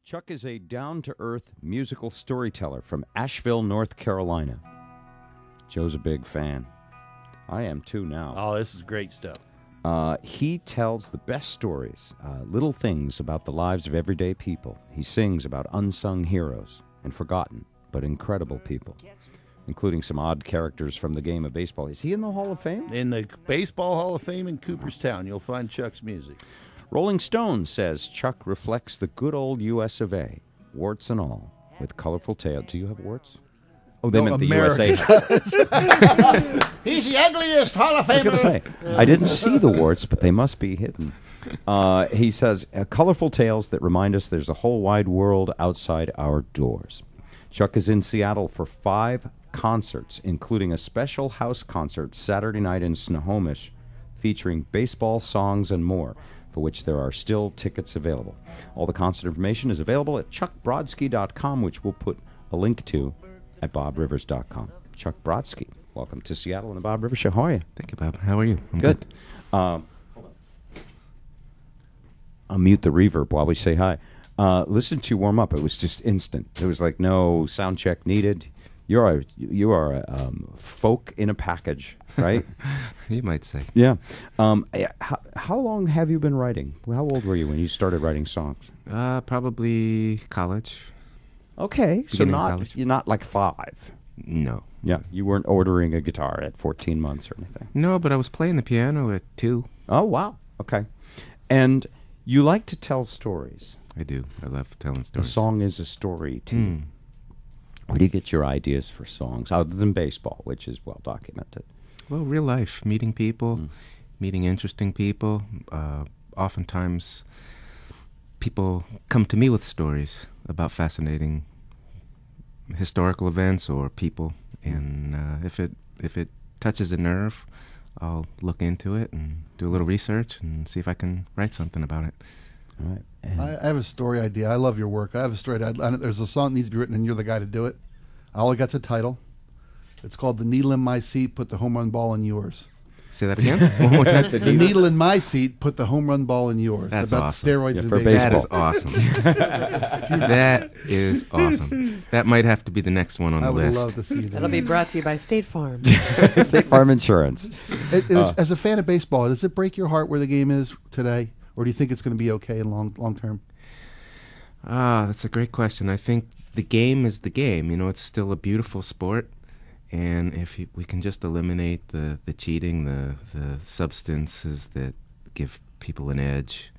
Chuck is a down-to-earth musical storyteller from Ashville, North Carolina. Joe's a big fan. I am too now. Oh, this is great stuff. He tells the best stories, little things about the lives of everyday people. He sings about unsung heroes and forgotten but incredible people, including some odd characters from the game of baseball. Is he in the Hall of Fame? In the Baseball Hall of Fame in Cooperstown, you'll find Chuck's music. Rolling Stone says Chuck reflects the good old U.S. of A., warts and all, with colorful tales. Do you have warts? Oh, they meant the USA. He's the ugliest Hall of Famer. I was going to say, I didn't see the warts, but they must be hidden. He says, colorful tales that remind us there's a whole wide world outside our doors. Chuck is in Seattle for 5 concerts, including a special house concert Saturday night in Snohomish featuring baseball, songs, and more, for which there are still tickets available. All the concert information is available at chuckbrodsky.com, which we'll put a link to at bobrivers.com. Chuck Brodsky, welcome to Seattle and the Bob Rivers Show. How are you? Thank you, Bob. How are you? I'm good. I'll mute the reverb while we say hi. Listen to you warm up. It was just instant. There was like no sound check needed. You are a folk in a package, right? You might say. Yeah. How long have you been writing? How old were you when you started writing songs? Probably college. Okay, so you're not like 5. No. Yeah, you weren't ordering a guitar at 14 months or anything. No, but I was playing the piano at 2. Oh, wow. Okay. And you like to tell stories. I do. I love telling stories. A song is a story, too. Where do you get your ideas for songs, other than baseball, which is well documented? Well, real life, meeting people, meeting interesting people. Oftentimes, people come to me with stories about fascinating historical events or people, and if it touches a nerve, I'll look into it and do a little research and see if I can write something about it. All right. I have a story idea. I love your work. I have a story. There's a song that needs to be written, and you're the guy to do it. All I got's a title. It's called "The Needle in My Seat, Put the Home Run Ball in Yours." Say that again. One more time. The needle in my seat, put the home run ball in yours. That's about awesome. Steroids and for baseball. That is awesome. That is awesome. That might have to be the next one on I the would list. love to see that. That'll be brought to you by State Farm. State Farm Insurance. As a fan of baseball, does it break your heart where the game is today, or do you think it's going to be okay in long term? That's a great question. I think the game is the game. You know, it's still a beautiful sport. And if we can just eliminate the cheating, the substances that give people an edge.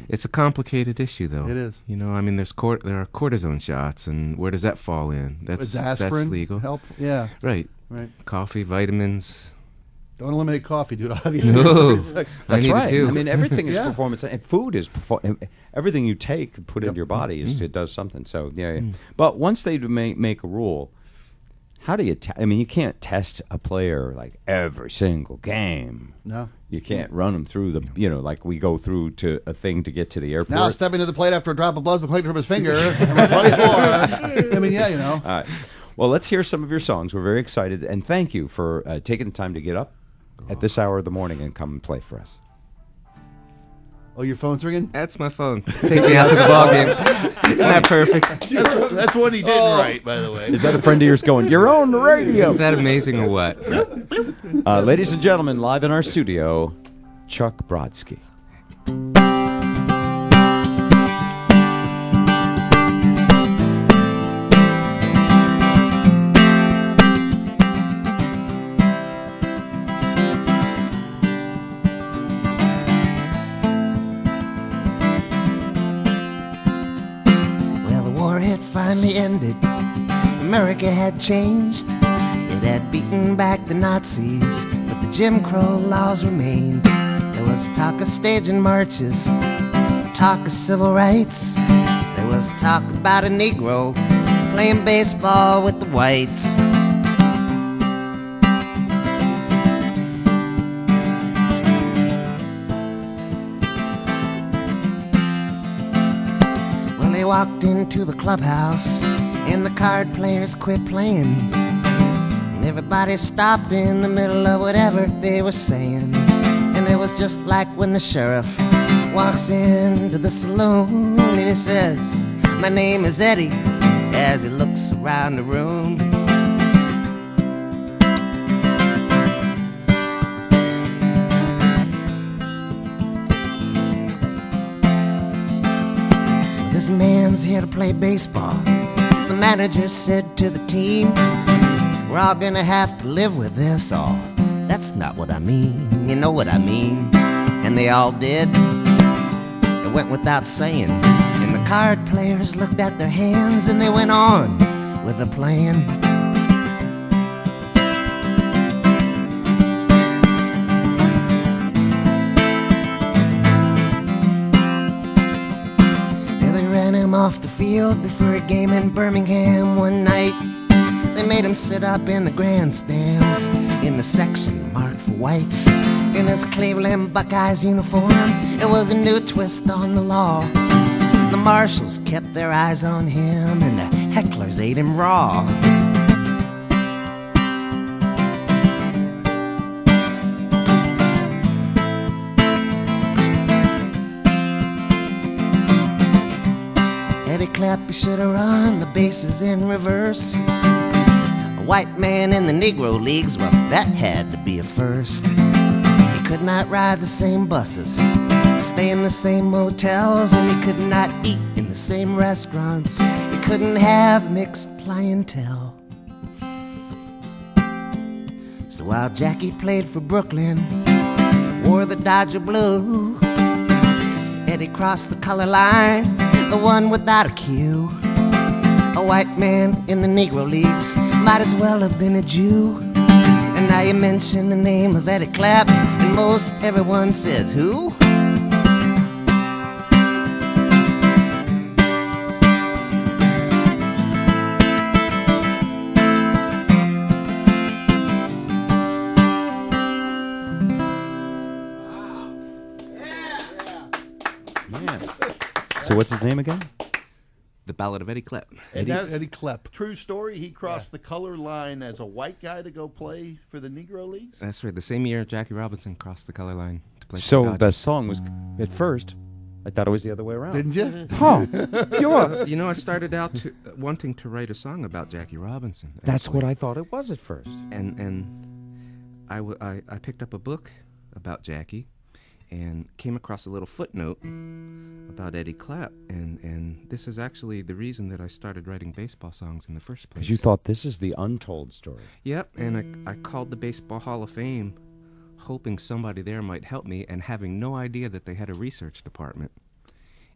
It's a complicated issue, though. It is. You know, I mean, there are cortisone shots, and where does that fall in? Is aspirin that's legal. helpful? Yeah. Right. Right. Coffee, vitamins. Don't eliminate coffee, dude. I'll have you. No. That's I need right. it too. I mean, everything is Yeah. performance, and food is everything you take and put into your body it does something. So yeah. But once they make a rule, how do you? I mean, you can't test a player like every single game. No. You can't run them through like we go through to a thing to get to the airport. Now stepping to the plate after a drop of blood collected from his finger. Number 24. I mean, yeah, you know. All right. Well, let's hear some of your songs. We're very excited, and thank you for taking the time to get up at this hour of the morning and come and play for us. Oh, your phone's ringing? That's my phone. Take me out to the ball game. Isn't that perfect? That's what he didn't write, by the way. Is that a friend of yours going, "You're on the radio"? Is that amazing or what? Ladies and gentlemen, live in our studio, Chuck Brodsky. Finally ended. America had changed. It had beaten back the Nazis, but the Jim Crow laws remained. There was talk of staging marches, talk of civil rights. There was talk about a Negro playing baseball with the whites. They walked into the clubhouse and the card players quit playing. And everybody stopped in the middle of whatever they were saying. And it was just like when the sheriff walks into the saloon and he says, My name is Eddie, as he looks around the room. This man's here to play baseball. The manager said to the team, we're all gonna have to live with this. Oh, that's not what I mean. You know what I mean. And they all did. It went without saying. And the card players looked at their hands and they went on with the plan. Yeah, they ran him off the field before a game in Birmingham one night. They made him sit up in the grandstands in the section marked for whites. In his Cleveland Buckeyes uniform, it was a new twist on the law. The marshals kept their eyes on him and the hecklers ate him raw. Eddie Clapp, he should have run the bases in reverse. A white man in the Negro Leagues, well, that had to be a first. He could not ride the same buses, stay in the same motels, and he could not eat in the same restaurants. He couldn't have mixed clientele. So while Jackie played for Brooklyn, wore the Dodger blue, Eddie crossed the color line, the one without a cue. A white man in the Negro Leagues might as well have been a Jew. And now you mention the name of Eddie Clapp, and most everyone says, who? Man. So what's his name again? The Ballad of Eddie Clapp. And that's Eddie Clapp. true story. He crossed the color line as a white guy to go play for the Negro Leagues. That's right. The same year Jackie Robinson crossed the color line to play for So the the Dodgers. song was, at first, I thought it was the other way around. Didn't you? Huh. You're, You know, I started out wanting to write a song about Jackie Robinson. that's actually. what I thought it was at first. And I picked up a book about Jackie and came across a little footnote about Eddie Clapp, and this is actually the reason that I started writing baseball songs in the first place. Because you thought this is the untold story. Yep, and I called the Baseball Hall of Fame hoping somebody there might help me, and having no idea that they had a research department.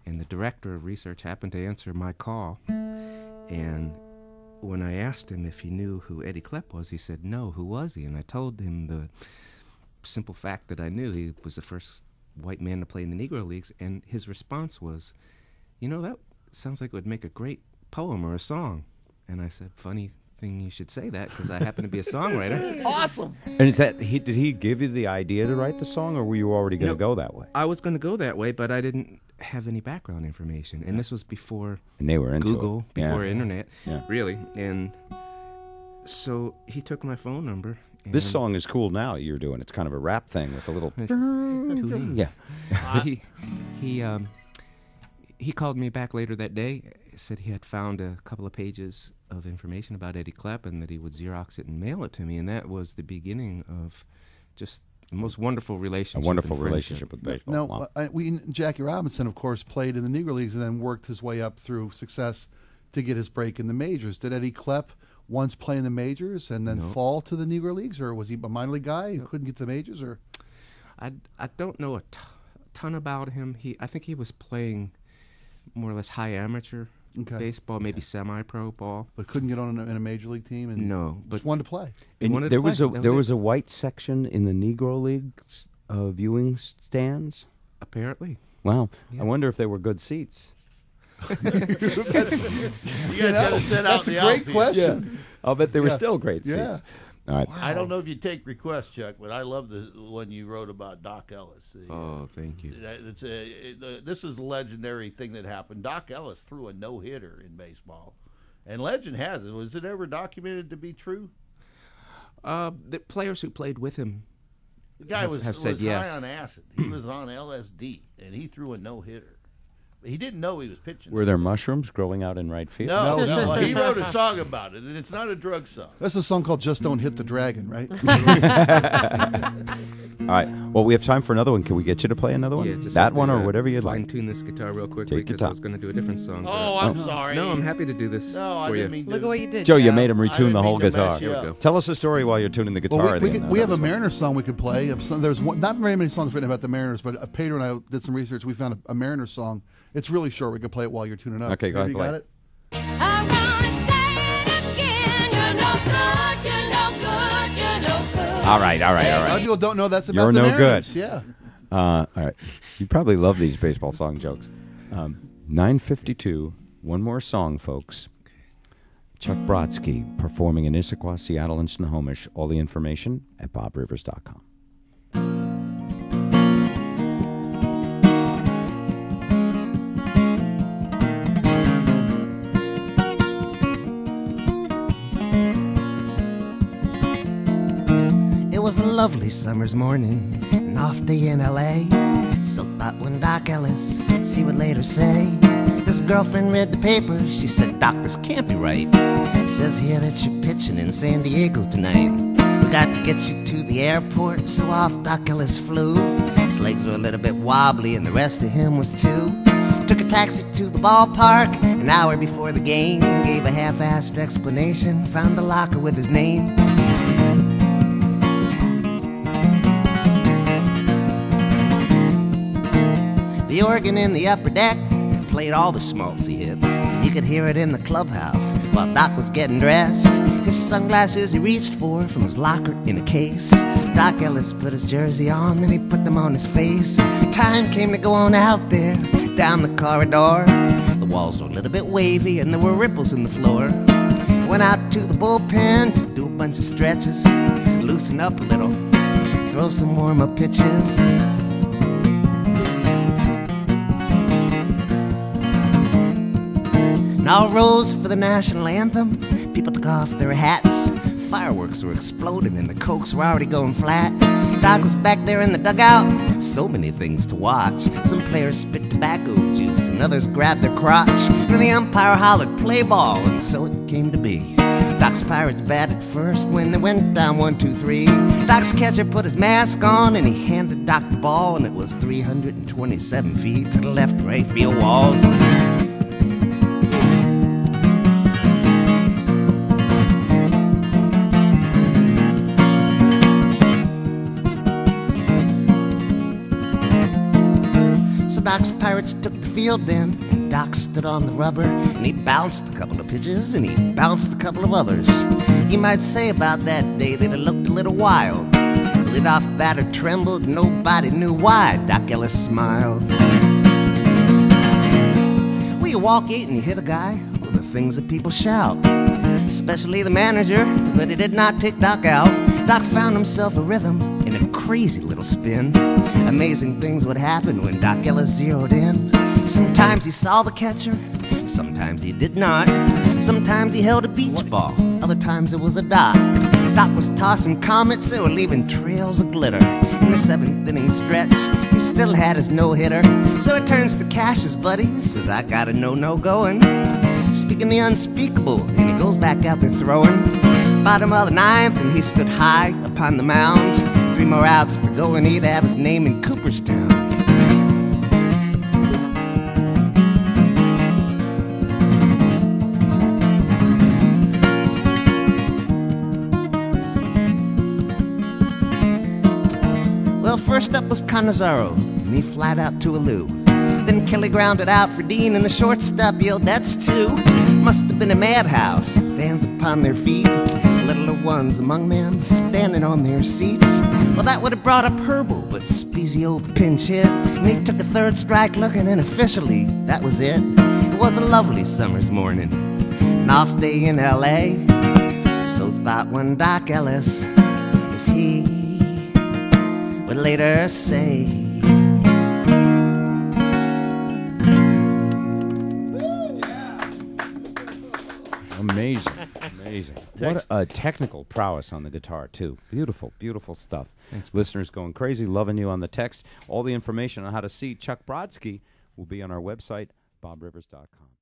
And the director of research happened to answer my call, and when I asked him if he knew who Eddie Clapp was, he said, no, who was he? And I told him the simple fact that I knew he was the first white man to play in the Negro Leagues, and his response was, you know, that sounds like it would make a great poem or a song. And I said, funny thing you should say that, because I happen to be a songwriter. Awesome. And is that, did he give you the idea to write the song, or were you already going to go that way? I was going to go that way, but I didn't have any background information, and this was before And they were into Google, it. before Yeah. internet, Yeah. really. And so he took my phone number. And This song is cool now, you're doing. It's kind of a rap thing with a little... Tooting. Yeah. He called me back later that day, said he had found a couple of pages of information about Eddie Clapp and that he would Xerox it and mail it to me, and that was the beginning of just the most wonderful relationship. A wonderful and friendship. relationship with baseball. No, Wow. Jackie Robinson, of course, played in the Negro Leagues and then worked his way up through success to get his break in the majors. Did Eddie Clapp once play in the majors and then No. fall to the Negro Leagues, or was he a minor league guy who couldn't get to the majors? Or I don't know a ton about him. I think he was playing more or less high amateur Okay. baseball, maybe semi-pro ball. but couldn't get on in a major league team and No, but just wanted to play. he And wanted there to was play. a That there it. was a white section in the Negro Leagues viewing stands. Apparently. Wow, Yeah. I wonder if they were good seats. You guys got to sit out That's a in the great outfield. question. I'll bet they were Yeah. still great seats. Yeah. All right. I don't know if you take requests, Chuck, but I love the one you wrote about Doc Ellis. Oh, thank you. This is a legendary thing that happened. Doc Ellis threw a no-hitter in baseball. And legend has it. Was it ever documented to be true? The players who played with him The guy have was said high yes. on acid. He was on LSD, and he threw a no-hitter. He didn't know he was pitching. Were there mushrooms growing out in right field? No, No. he wrote a song about it, and it's not a drug song. That's a song called "Just Don't Hit the Dragon," right? All right. Well, we have time for another one. Can we get you to play another one? Yeah, just That have one to, or whatever you'd like. Fine tune this guitar real quickly Take your because I time. was going to do a different song. but- Oh, I'm sorry. No, I'm happy to do this No, I for didn't you. mean Look to. at what you did. Joe, you Jeff. made him I retune didn't the whole mean to mess guitar. you Here we up. go. Tell us a story while you're tuning the guitar. Well, and then we have a another song. Mariners song we could play. There's not very many songs written about the Mariners, but Pedro and I did some research. We found a Mariners song. It's really short. We could play it while you're tuning up. Okay, go ahead, You play got it. it? I'm gonna say it again. You're no good, you're no good, you're no good. All right. A lot of people don't know that's about You're the no Mariners. good. Yeah. All right. You probably love these baseball song jokes. 9:52. One more song, folks. Chuck Brodsky performing in Issaquah, Seattle, and Snohomish. All the information at bobrivers.com. It was a lovely summer's morning, an off day in LA. So thought when Doc Ellis, he would later say, his girlfriend read the paper, she said, Doc, this can't be right. Says here that you're pitching in San Diego tonight. We got to get you to the airport, so off Doc Ellis flew. His legs were a little bit wobbly and the rest of him was too. Took a taxi to the ballpark an hour before the game. Gave a half-assed explanation, found a locker with his name. The organ in the upper deck played all the schmaltzy hits. You could hear it in the clubhouse while Doc was getting dressed. His sunglasses he reached for from his locker in a case. Doc Ellis put his jersey on, then he put them on his face. Time came to go on out there, down the corridor. The walls were a little bit wavy and there were ripples in the floor. Went out to the bullpen to do a bunch of stretches, loosen up a little, throw some warm-up pitches. And all rose for the national anthem. People took off their hats. Fireworks were exploding and the cokes were already going flat. Doc was back there in the dugout. So many things to watch. Some players spit tobacco juice and others grabbed their crotch. And the umpire hollered, play ball, and so it came to be. Doc's Pirates batted first when they went down 1-2-3. Doc's catcher put his mask on and he handed Doc the ball, and it was 327 feet to the left right field walls. Doc's Pirates took the field then, and Doc stood on the rubber, and he bounced a couple of pitches, and he bounced a couple of others. You might say about that day that it looked a little wild. The leadoff batter trembled, and nobody knew why. Doc Ellis smiled. Well, you walk eight and you hit a guy, well, the things that people shout, especially the manager, but it did not take Doc out. Doc found himself a rhythm in a crazy little spin. Amazing things would happen when Doc Ellis zeroed in. Sometimes he saw the catcher, sometimes he did not. Sometimes he held a beach ball, other times it was a dot. Doc was tossing comets, they were leaving trails of glitter. In the seventh inning stretch, he still had his no-hitter. So he turns to Cash, his buddy, says, I got a no-no going. Speaking the unspeakable, and he goes back out there throwing. Bottom of the ninth, and he stood high upon the mound. 3 more outs to go, and he'd have his name in Cooperstown. Well, first up was Canizaro, and he flied out to a loo. Then Kelly grounded out for Dean, and the shortstop yelled, that's two. Must have been a madhouse, fans upon their feet. Littler ones among them standing on their seats. Well, that would have brought up Herbal, but Spezio pinch hit, and he took a third strike looking, and officially, that was it. It was a lovely summer's morning, an off day in L.A. So thought one Doc Ellis, as he would later say. Amazing, amazing. What a technical prowess on the guitar, too. Beautiful, beautiful stuff. Thanks, Listeners going crazy, loving you on the text. All the information on how to see Chuck Brodsky will be on our website, bobrivers.com.